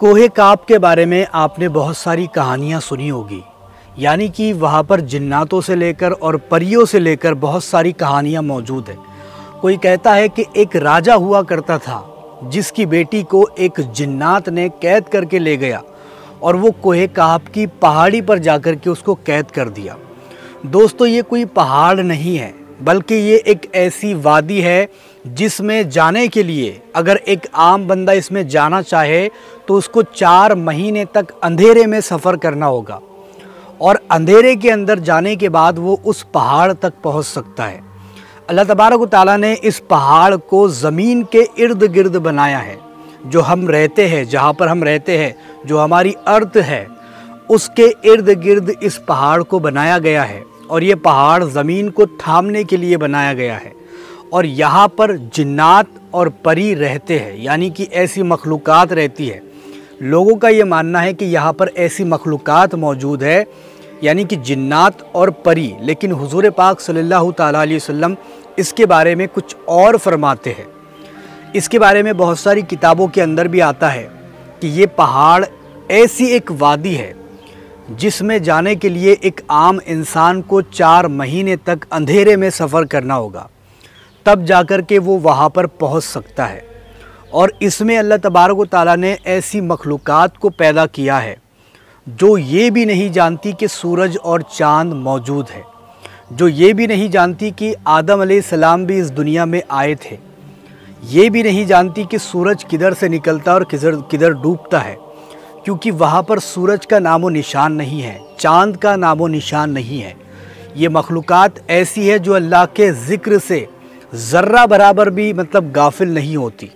کوہ کاف کے بارے میں آپ نے بہت ساری کہانیاں سنی ہوگی، یعنی کہ وہاں پر جناتوں سے لے کر اور پریوں سے لے کر بہت ساری کہانیاں موجود ہیں۔ کوئی کہتا ہے کہ ایک راجہ ہوا کرتا تھا جس کی بیٹی کو ایک جنات نے قید کر کے لے گیا اور وہ کوہ کاف کی پہاڑی پر جا کر کے اس کو قید کر دیا۔ دوستو، یہ کوئی پہاڑ نہیں ہے بلکہ یہ ایک ایسی وادی ہے جس میں جانے کے لیے اگر ایک عام بندہ اس میں جانا چاہے تو اس کو 4 مہینے تک اندھیرے میں سفر کرنا ہوگا، اور اندھیرے کے اندر جانے کے بعد وہ اس پہاڑ تک پہنچ سکتا ہے۔ اللہ تبارک و تعالیٰ نے اس پہاڑ کو زمین کے ارد گرد بنایا ہے۔ جو ہم رہتے ہیں، جہاں پر ہم رہتے ہیں، جو ہماری ارض ہے، اس کے ارد گرد اس پہاڑ کو بنایا گیا ہے، اور یہ پہاڑ زمین کو تھامنے کے لیے بنایا گیا ہے، اور یہاں پر جنات اور پری رہتے ہیں، یعنی کہ ایسی مخلوقات رہتی ہے۔ لوگوں کا یہ ماننا ہے کہ یہاں پر ایسی مخلوقات موجود ہے، یعنی کہ جنات اور پری، لیکن حضور پاک صلی اللہ تعالیٰ علیہ وسلم اس کے بارے میں کچھ اور فرماتے ہیں۔ اس کے بارے میں بہت ساری کتابوں کے اندر بھی آتا ہے کہ یہ پہاڑ ایسی ایک وادی ہے جس میں جانے کے لیے ایک عام انسان کو 4 مہینے تک اندھیرے میں سفر کرنا ہوگا، تب جا کر کے وہ وہاں پر پہنچ سکتا ہے۔ اور اس میں اللہ تبارک و تعالیٰ نے ایسی مخلوقات کو پیدا کیا ہے جو یہ بھی نہیں جانتی کہ سورج اور چاند موجود ہے، جو یہ بھی نہیں جانتی کہ آدم علیہ السلام بھی اس دنیا میں آئے تھے، یہ بھی نہیں جانتی کہ سورج کدھر سے نکلتا اور کدھر ڈوبتا ہے، کیونکہ وہاں پر سورج کا نام و نشان نہیں ہے، چاند کا نام و نشان نہیں ہے۔ یہ مخلوقات ایسی ہے جو اللہ کے ذکر سے ذرہ برابر بھی غافل نہیں ہوتی،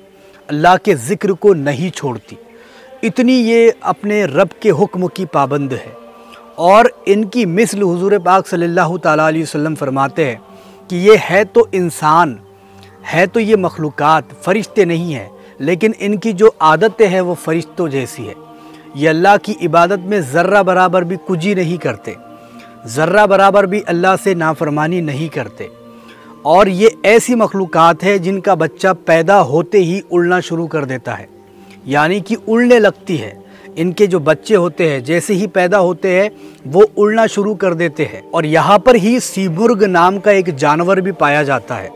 اللہ کے ذکر کو نہیں چھوڑتی، اتنی یہ اپنے رب کے حکم کی پابند ہے۔ اور ان کی مثل حضور پاک صلی اللہ تعالیٰ علیہ وسلم فرماتے ہیں کہ یہ ہے تو انسان، ہے تو یہ مخلوقات، فرشتے نہیں ہیں، لیکن ان کی جو عادتیں ہیں وہ فرشتوں جیسی ہے۔ یہ اللہ کی عبادت میں ذرہ برابر بھی کجی نہیں کرتے، ذرہ برابر بھی اللہ سے نافرمانی نہیں کرتے، اور یہ ایسی مخلوقات ہیں جن کا بچہ پیدا ہوتے ہی اڑنا شروع کر دیتا ہے، یعنی کہ اڑنے لگتی ہے۔ ان کے جو بچے ہوتے ہیں جیسے ہی پیدا ہوتے ہیں وہ اڑنا شروع کر دیتے ہیں۔ اور یہاں پر ہی سیمرغ نام کا ایک جانور بھی پایا جاتا ہے۔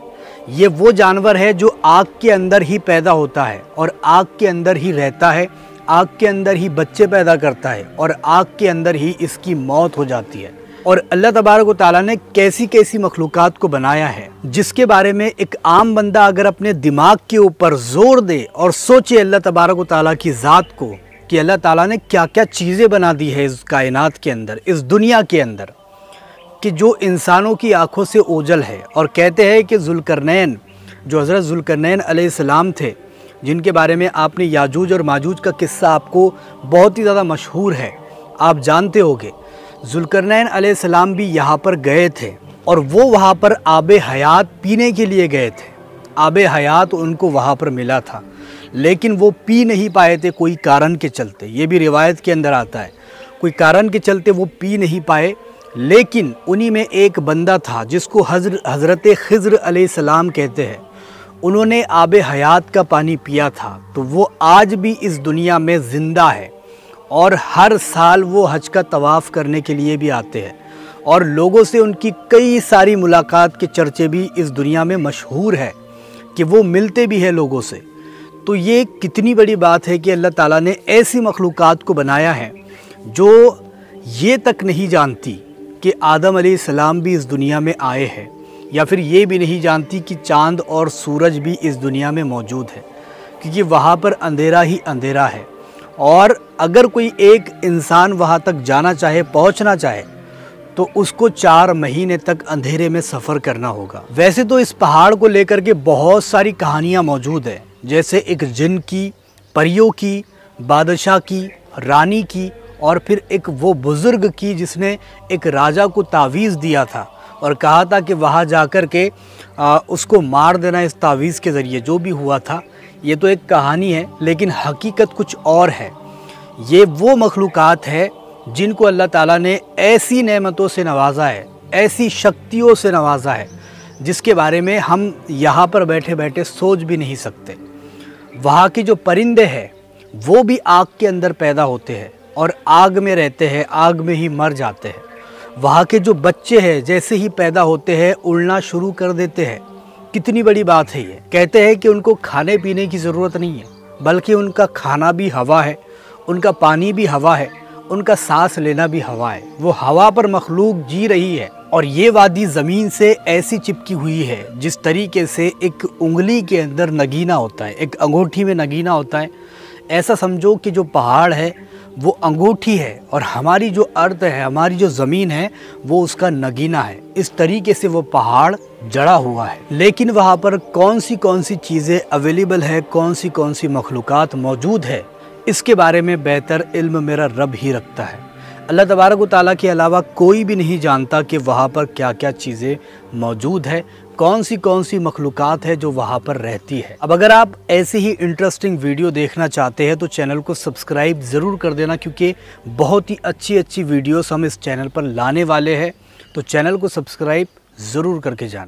یہ وہ جانور ہے جو آگ کے اندر ہی پیدا ہوتا ہے اور آگ کے اندر ہی رہتا ہے، آگ کے اندر ہی بچے پیدا کرتا ہے، اور آگ کے اندر ہی اس کی موت ہو جاتی ہے۔ اور اللہ تبارک و تعالیٰ نے کیسی کیسی مخلوقات کو بنایا ہے جس کے بارے میں ایک عام بندہ اگر اپنے دماغ کے اوپر زور دے اور سوچے اللہ تبارک و تعالیٰ کی ذات کو کہ اللہ تعالیٰ نے کیا کیا چیزیں بنا دی ہے اس کائنات کے اندر، اس دنیا کے اندر، کہ جو انسانوں کی آنکھوں سے اوجھل ہے۔ اور کہتے ہیں کہ ذوالقرنین، جو حضرت ذوالقرنین علیہ السلام تھے، جن کے بارے میں آپ نے یاجوج اور ماجوج کا قصہ آپ کو بہت ہی زیادہ مشہور ہے، آپ جانتے ہوگے۔ ذوالقرنین علیہ السلام بھی یہاں پر گئے تھے، اور وہ وہاں پر آب حیات پینے کے لیے گئے تھے۔ آب حیات ان کو وہاں پر ملا تھا، لیکن وہ پی نہیں پائے تھے کوئی کارن کے چلتے۔ یہ بھی روایت کے اندر آتا ہے، کوئی کارن کے چلتے وہ پی نہیں پائے، لیکن انہی میں ایک بندہ تھا جس کو حضرت خضر علیہ السلام کہتے ہیں۔ انہوں نے آب حیات کا پانی پیا تھا، تو وہ آج بھی اس دنیا میں زندہ ہے، اور ہر سال وہ حج کا طواف کرنے کے لیے بھی آتے ہیں، اور لوگوں سے ان کی کئی ساری ملاقات کے چرچے بھی اس دنیا میں مشہور ہے کہ وہ ملتے بھی ہیں لوگوں سے۔ تو یہ کتنی بڑی بات ہے کہ اللہ تعالیٰ نے ایسی مخلوقات کو بنایا ہے جو یہ تک نہیں جانتی کہ آدم علیہ السلام بھی اس دنیا میں آئے ہیں، یا پھر یہ بھی نہیں جانتی کہ چاند اور سورج بھی اس دنیا میں موجود ہے، کیونکہ وہاں پر اندھیرا ہی اندھیرا ہے۔ اور اگر کوئی ایک انسان وہاں تک جانا چاہے، پہنچنا چاہے، تو اس کو 4 مہینے تک اندھیرے میں سفر کرنا ہوگا۔ ویسے تو اس پہاڑ کو لے کر کے بہت ساری کہانیاں موجود ہیں، جیسے ایک جن کی، پریوں کی، بادشاہ کی، رانی کی، اور پھر ایک وہ بزرگ کی جس نے ایک راجہ کو تعویذ دیا تھا اور کہا تھا کہ وہاں جا کر کے اس کو مار دینا اس تعویذ کے ذریعے۔ جو بھی ہوا تھا یہ تو ایک کہانی ہے، لیکن حقیقت کچھ اور ہے۔ یہ وہ مخلوقات ہے جن کو اللہ تعالیٰ نے ایسی نعمتوں سے نوازا ہے، ایسی شکتیوں سے نوازا ہے، جس کے بارے میں ہم یہاں پر بیٹھے بیٹھے سوچ بھی نہیں سکتے۔ وہاں کی جو پرندے ہیں وہ بھی آگ کے اندر پیدا ہوتے ہیں اور آگ میں رہتے ہیں، آگ میں ہی مر جاتے ہیں۔ وہاں کے جو بچے ہیں جیسے ہی پیدا ہوتے ہیں اڑنا شروع کر دیتے ہیں۔ کتنی بڑی بات ہے یہ۔ کہتے ہیں کہ ان کو کھانے پینے کی ضرورت نہیں ہے، بلکہ ان کا کھانا بھی ہوا ہے، ان کا پانی بھی ہوا ہے، ان کا سانس لینا بھی ہوا ہے۔ وہ ہوا پر مخلوق جی رہی ہے، اور یہ وادی زمین سے ایسی چپکی ہوئی ہے جس طریقے سے ایک انگلی کے اندر نگینہ ہوتا ہے، ایک انگوٹھی میں نگینہ ہوتا ہے۔ ایسا سمجھو کہ جو پہاڑ ہے وہ انگوٹھی ہے اور ہماری جو ارض ہے، ہماری جو زمین ہے، وہ اس کا نگینہ ہے۔ اس طریقے سے وہ پہاڑ جڑا ہوا ہے۔ لیکن وہاں پر کون سی چیزیں اویلیبل ہے، کون سی مخلوقات موجود ہے، اس کے بارے میں بہتر علم میرا رب ہی رکھتا ہے۔ اللہ تبارک و تعالیٰ کے علاوہ کوئی بھی نہیں جانتا کہ وہاں پر کیا کیا چیزیں موجود ہے، کون سی مخلوقات ہے جو وہاں پر رہتی ہے۔ اب اگر آپ ایسی ہی انٹرسٹنگ ویڈیو دیکھنا چاہتے ہیں تو چینل کو سبسکرائب ضرور کر دینا، کیونکہ بہت ہی اچھی ویڈیوز ہم اس چینل پر لانے والے ہیں، تو چینل کو سبسکرائب ضرور کر کے جانا۔